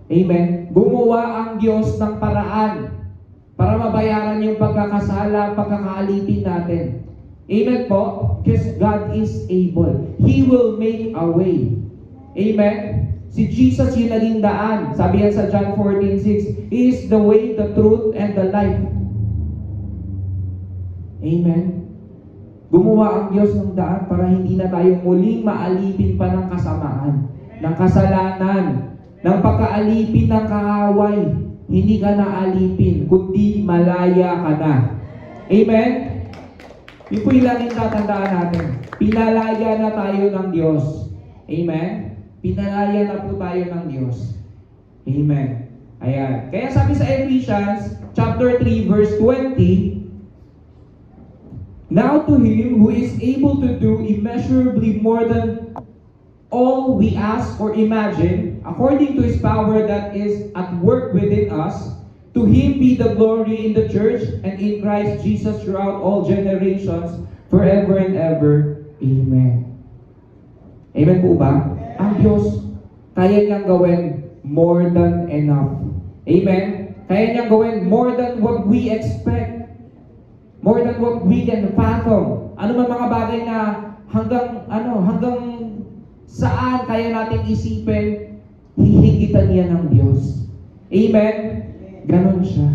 Amen? Gumawa ang Diyos ng paraan para mabayaran yung pagkakasala, pagkakaalipin natin. Amen po? Because God is able. He will make a way. Amen? Si Jesus yung naging daan. Sabi yan sa John 14:6, He is the way, the truth, and the life. Amen? Gumawa ang Diyos ng daan para hindi na tayo muling maalipin pa ng kasamaan, ng kasalanan, ng pagkaalipin ng kaaway. Hindi ka na alipin, kundi malaya ka na. Amen? Yun po yung laging tatandaan natin. Pinalaya na tayo ng Diyos. Amen? Pinalaya na po tayo ng Diyos. Amen. Ayan. Kaya sabi sa Ephesians chapter 3 verse 20, Now to him who is able to do immeasurably more than all we ask or imagine, according to his power that is at work within us, to him be the glory in the church and in Christ Jesus throughout all generations, forever and ever. Amen. Amen po ba? Ang Diyos, kaya niyang gawin more than enough. Amen? Kaya niyang gawin more than what we expect. More than what we can fathom. Ano man mga bagay na hanggang saan kaya natin isipin, hihigitan niya ng Diyos. Amen? Ganon siya.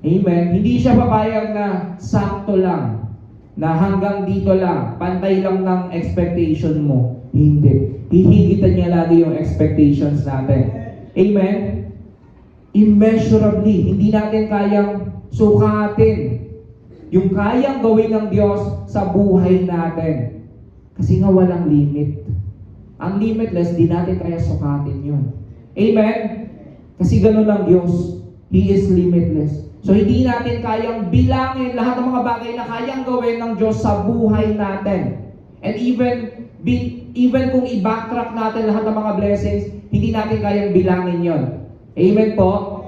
Amen? Hindi siya papayag na sakto lang, na hanggang dito lang, pantay lang ng expectation mo. Hindi. Hihigitan niya lagi yung expectations natin. Amen? Immeasurably, hindi natin kayang sukatin yung kayang gawin ng Diyos sa buhay natin. Kasi nga walang limit. Ang limitless, di natin kaya sukatin yun. Amen? Kasi gano'n ang Diyos. He is limitless. So hindi natin kayang bilangin lahat ng mga bagay na kayang gawin ng Diyos sa buhay natin. And even kung i-backtrack natin lahat ng mga blessings, hindi natin kayang bilangin yon. Amen po?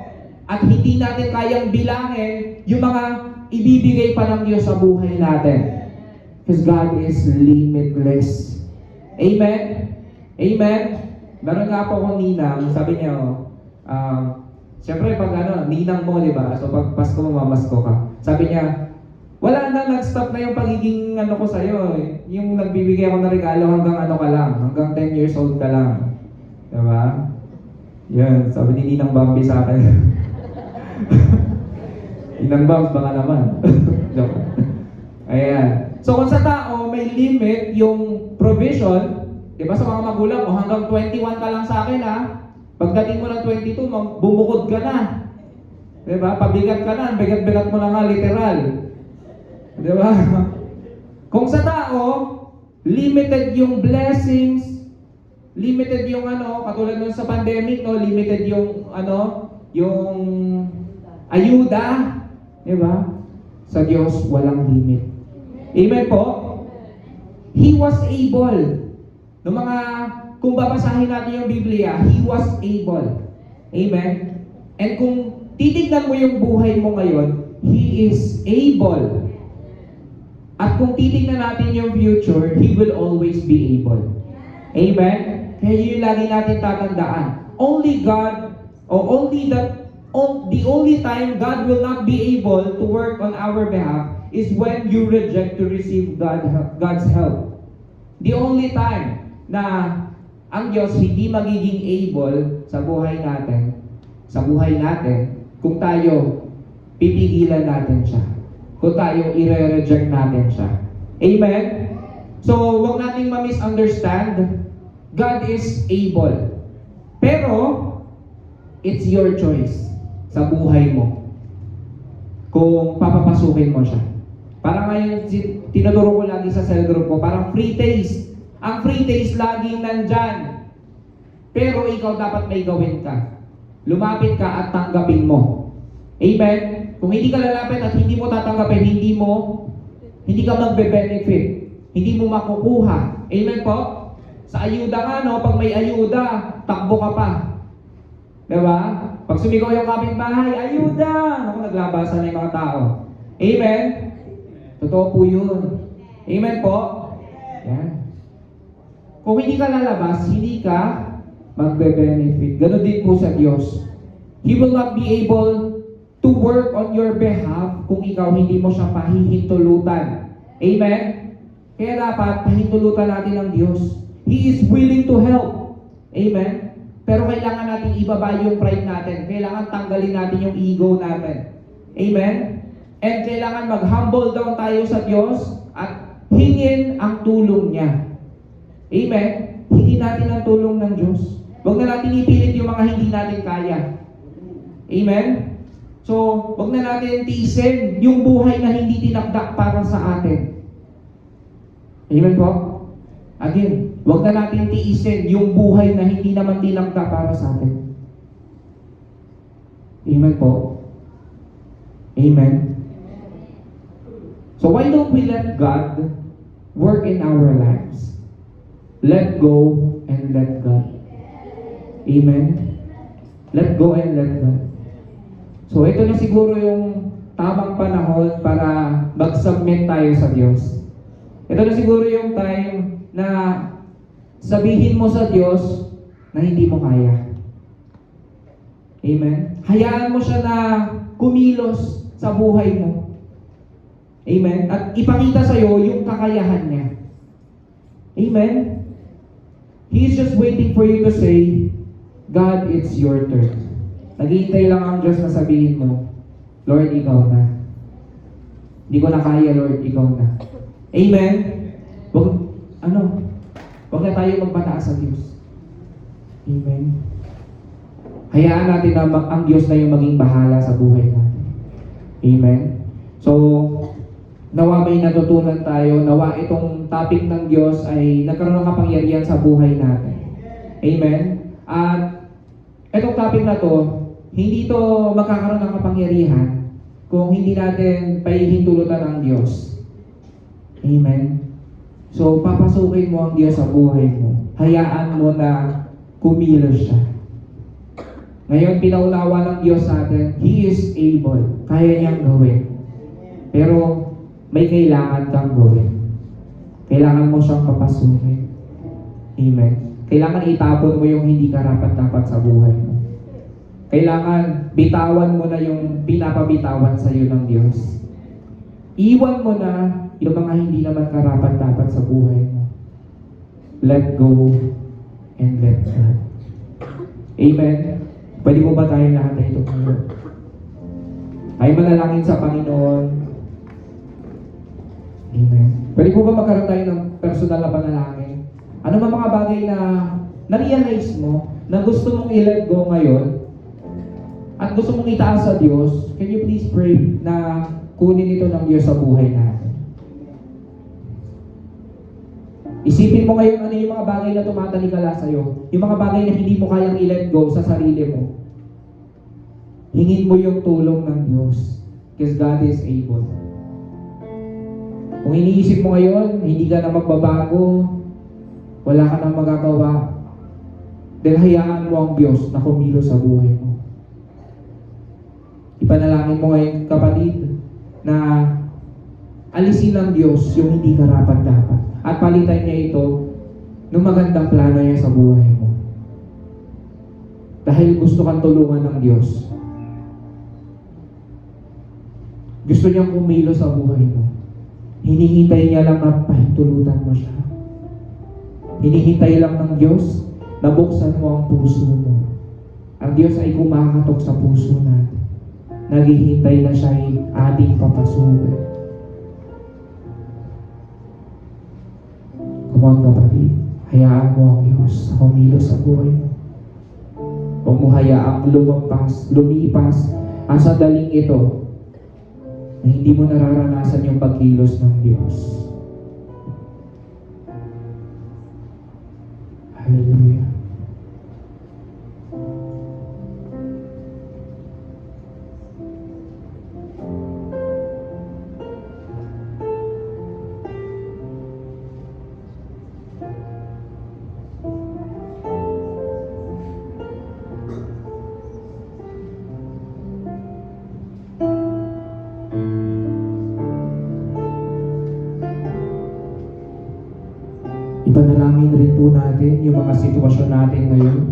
At hindi natin kayang bilangin yung mga ibibigay pa ng Diyos sa buhay natin. Because God is limitless. Amen? Amen? Meron nga po akong ninang, sabi niya, siyempre pag ninang mo, di ba? So pag Pasko mo, mamasko ka. Sabi niya, wala na, nag-stop na yung pagiging ko sa'yo. Yung nagbibigay ako ng regalo hanggang ka lang. Hanggang 10 years old ka lang. Diba? Yan, sabi ni Ninang Bambi sa akin. Ninang Bams, baka naman. Ayan. So kung sa tao, may limit yung provision, di ba sa mga magulang, hanggang 21 ka lang sa akin pagdating mo ng 22, bumukod ka na. Di ba? Pabigat ka na, bigat-bigat mo na nga, literal. Di ba? Kung sa tao, limited yung blessings, limited yung katulad nun sa pandemic, limited yung yung ayuda, di ba? Sa Diyos, walang limit. Amen po? He was able. Kung babasahin natin yung Biblia, He was able. Amen? And kung titignan mo yung buhay mo ngayon, He is able. At kung titignan natin yung future, He will always be able. Amen? Kaya yun lagi natin tatandaan. Only God, or the only time God will not be able to work on our behalf is when you reject to receive God's help. The only time na ang Diyos hindi magiging able sa buhay natin, kung tayo pipigilan natin siya. Kung tayo i-reject natin siya. Amen? So, huwag nating ma-misunderstand. God is able. Pero, it's your choice sa buhay mo kung papapasukin mo siya. Parang ngayon, tinuturo ko lagi sa cell group ko, parang free taste. Ang free taste laging nandyan. Pero ikaw dapat may gawin ka. Lumapit ka at tanggapin mo. Amen? Kung hindi ka lalapit at hindi mo tatanggapin, hindi ka magbe-benefit. Hindi mo makukuha. Amen po? Sa ayuda nga, pag may ayuda, takbo ka pa. Diba? Pag sumigaw yung kapitbahay, ayuda! Naglabasan na yung mga tao. Amen? Totoo po yun. Amen po? Yan. Kung hindi ka lalabas, hindi ka magbe-benefit. Ganon din po sa Diyos. He will not be able to work on your behalf kung ikaw hindi mo siya pahihintulutan. Amen? Kaya dapat pahintulutan natin ang Diyos. He is willing to help. Amen? Pero kailangan natin ibaba yung pride natin. Kailangan tanggalin natin yung ego natin. Amen? And kailangan mag-humble down tayo sa Diyos at hingin ang tulong niya. Amen? Hingin natin ang tulong ng Diyos. Huwag na natin ipilit yung mga hindi natin kaya. Amen? So, huwag na natin tiisin yung buhay na hindi tinakdak para sa atin. Amen po? Again, huwag na natin tiisin yung buhay na hindi naman tinakda para sa atin. Amen po? Amen? So why don't we let God work in our lives? Let go and let God. Amen? Let go and let God. So ito na siguro yung tamang panahon para mag-submit tayo sa Diyos. Ito na siguro yung time na sabihin mo sa Diyos na hindi mo kaya. Amen? Hayaan mo siya na kumilos sa buhay mo. Amen? At ipakita sa iyo yung kakayahan niya. Amen? He is just waiting for you to say, God, it's your turn. Naghihintay lang ang Diyos na sabihin mo, Lord, ikaw na. Hindi ko na kaya, Lord, ikaw na. Amen? Huwag na tayo magpataas sa Diyos. Amen? Hayaan natin na ang Diyos na yung maging bahala sa buhay natin. Amen? So, nawa may natutunan tayo, nawa itong topic ng Diyos ay nagkaroon ng kapangyarihan sa buhay natin. Amen? At itong topic na to, hindi to magkakaroon ng kapangyarihan kung hindi natin pahihintulutan ng Diyos. Amen? So, papasukin mo ang Diyos sa buhay mo. Hayaan mo na kumilos siya. Ngayon, pinaunawa ng Diyos sa atin, He is able. Kaya niyang gawin. Pero, may kailangan kang gawin. Kailangan mo siyang papasukin. Amen. Kailangan itapon mo yung hindi karapat-dapat sa buhay mo. Kailangan bitawan mo na yung pinapabitawan sa iyo ng Diyos. Iwan mo na yung mga hindi naman karapat-dapat sa buhay mo. Let go and let God. Amen. Pwede mo ba tayong lahat na ito ngayon? Ay manalangin sa Panginoon. Amen. Pwede mo ba magkaroon tayo ng personal na panalangin? Ano ba mga bagay na na-realize mo na gusto mong i-let go ngayon at gusto mong itaas sa Diyos? Can you please pray na kunin ito ng Diyos sa buhay natin? Isipin mo ngayon ano yung mga bagay na tumatalikala sa'yo. Yung mga bagay na hindi mo kayang i-let go sa sarili mo. Hingin mo yung tulong ng Diyos. Because God is able. Kung iniisip mo ngayon, hindi ka na magbabago, wala ka na magagawa, dahil hayaan mo ang Diyos na kumilos sa buhay mo. Ipanalangin mo ngayon, kapatid, na alisin ng Diyos yung hindi karapat-dapat. At palitan niya ito ng magandang plano niya sa buhay mo. Dahil gusto kang tulungan ng Diyos. Gusto niyang kumilos sa buhay mo. Hinihintay niya lang na pahintulutan mo siya. Hinihintay lang ng Diyos na buksan mo ang puso mo. Ang Diyos ay kumakatok sa puso natin. Naghihintay na siya ay ating papasukin. Come on, kapatid. Hayaan mo ang Diyos na kumilos sa buhay mo. Huwag mo hayaang lumipas ang sandaling ito na hindi mo nararanasan yung pagkilos ng Diyos. Hallelujah. Ipanalangin rin po natin yung mga sitwasyon natin ngayon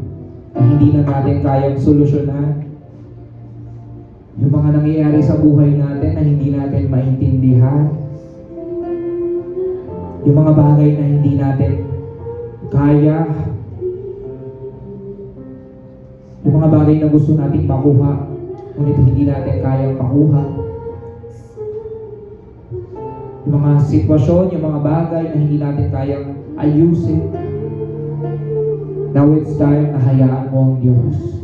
na hindi na natin kayang solusyonan. Yung mga nangyayari sa buhay natin na hindi natin maintindihan. Yung mga bagay na hindi natin kaya. Yung mga bagay na gusto natin makuha, ngunit hindi natin kayang makuha. Yung mga sitwasyon, yung mga bagay na hindi natin kayang ayusin. Now it's time na hayaan mo ang Diyos.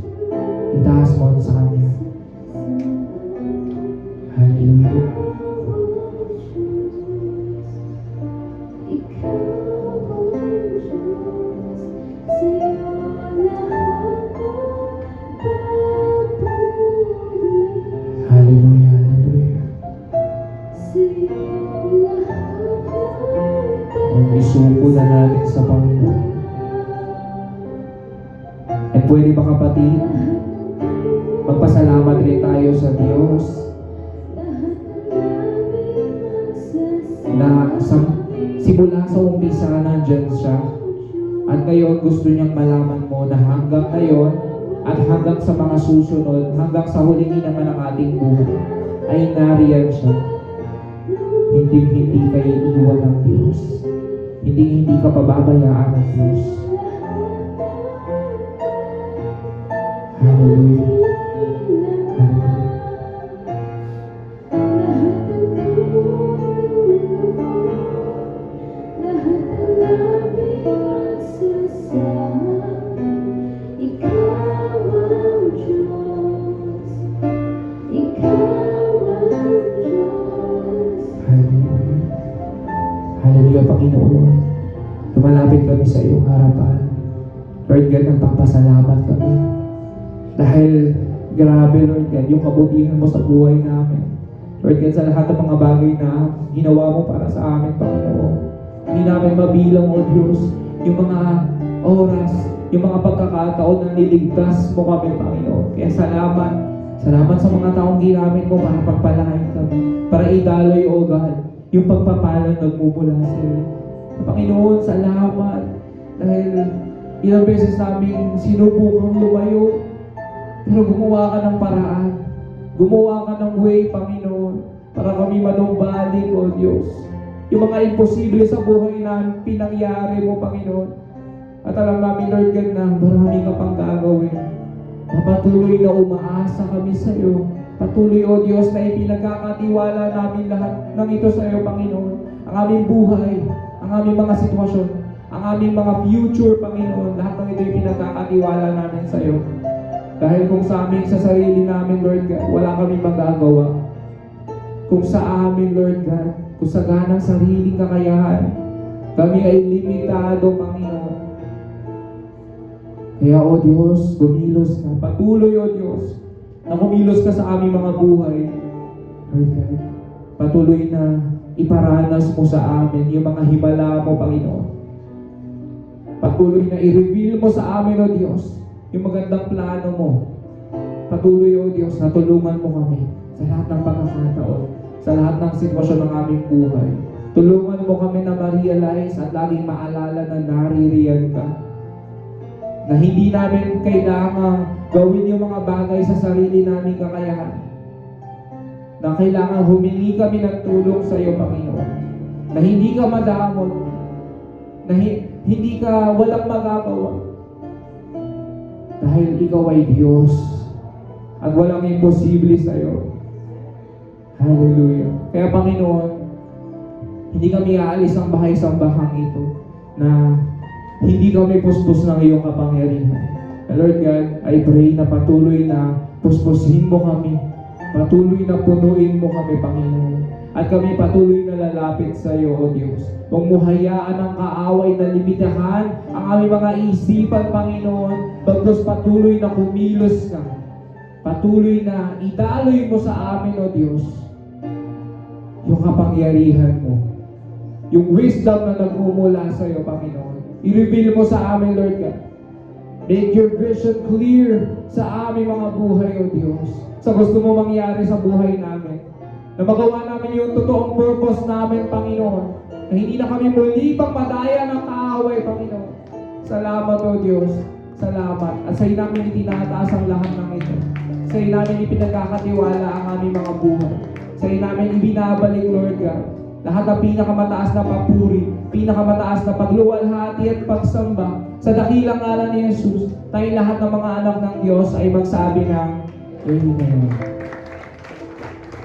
Itaas mo sa Kanya. Hallelujah. Hallelujah, hallelujah. At pwede ba kapatid, magpasalamat rin tayo sa Diyos na simula sa umpisa nandyan siya. At ngayon gusto niyang malaman mo na hanggang ngayon at hanggang sa mga susunod, hanggang sa huling naman ng ating buhay, ay nariyan siya. Hindi kayo iiwan ng Diyos. Hindi ka pababayaan ng Diyos. Hallelujah. Hallelujah, Panginoon. Lumalapit kami sa iyong harapan. Lord God, nagpapasalamat kami. Dahil grabe, Lord God, yung kabutihan mo sa buhay namin. Lord God, sa lahat ng mga bagay na ginawa mo para sa amin, Panginoon. Hindi namin mabilang, O Diyos, yung mga oras, yung mga pagkakataon na niligtas mo kami, Panginoon. Kaya salamat. Salamat sa mga taong ginamit mo para pagpalain kami. Para idaloy, O God, yung pagpapalang nagmumula sa iyo. Panginoon, salamat. Dahil ilang beses namin sinubukang lumayo, pero gumawa ka ng paraan. Gumawa ka ng way, Panginoon, para kami manumbalik, O Diyos. Yung mga imposible sa buhay namin, pinangyari mo, Panginoon. At alam namin, Lord God, na marami ka pang gagawin. Patuloy na umaasa kami sa iyo. Patuloy, O Diyos, na ipinagkakatiwala namin lahat ng ito sa iyo, Panginoon. Ang aming buhay, ang aming mga sitwasyon, ang aming mga future, Panginoon, lahat ng ito ipinagkakatiwala namin sa iyo. Dahil kung sa amin, sa sarili namin, Lord God, wala kami magagawa. Kung sa amin, Lord God, kung sa ganang sariling kakayahan, kami ay limitado, Panginoon. Kaya, O Diyos, gumilos ka. Patuloy, O Diyos, na kumilos ka sa aming mga buhay. Lord God, patuloy na iparanas mo sa amin yung mga himala mo, Panginoon. Patuloy na i-reveal mo sa amin, O Diyos, yung magandang plano mo. Patuloy, O Diyos, na tulungan mo kami sa lahat ng pagkakataon, sa lahat ng sitwasyon ng aming buhay. Tulungan mo kami na ma-realize at laging maalala na naririyan ka. Na hindi namin kailangan gawin yung mga bagay sa sarili naming kakayahan. Na kailangan humingi kami ng tulong sa iyo, Panginoon. Na hindi ka madamot. Na hindi ka walang magagawa. Dahil ikaw ay Diyos. At walang imposible sa iyo. Hallelujah. Kaya, Panginoon, hindi kami aalis ang bahay-sambahang ito na hindi kami puspos ng iyong kapangyarihan. Lord God, I pray na patuloy na puspusin mo kami. Patuloy na punuin mo kami, Panginoon. At kami patuloy na lalapit sa iyo, O Diyos. Huwag mo hayaan ang kaaway na limitahan ang aming mga isipan, Panginoon. Bagkus patuloy na kumilos ka. Patuloy na idaloy mo sa amin, O Diyos, yung kapangyarihan mo. Yung wisdom na nagmumula sa iyo, Panginoon. I-reveal mo sa amin, Lord God. Make your vision clear sa aming mga buhay, O Diyos. Sa gusto mo mangyari sa buhay namin. Na magawa namin yung totoong purpose namin, Panginoon. Na hindi na kami muli pang madaya ng kaaway, Panginoon. Salamat, O Diyos. Salamat. At sa iyo namin itinataas ang lahat ng ito. Sa iyo namin ipinagkakatiwala ang aming mga buhay. Sa iyo namin ibinabalik, Lord God, lahat ng pinakamataas na papuri, pinakamataas na pagluwalhati at pagsamba sa dakilang ngalan ni Jesus. Tayong lahat ng mga anak ng Diyos ay magsabi ng Amen.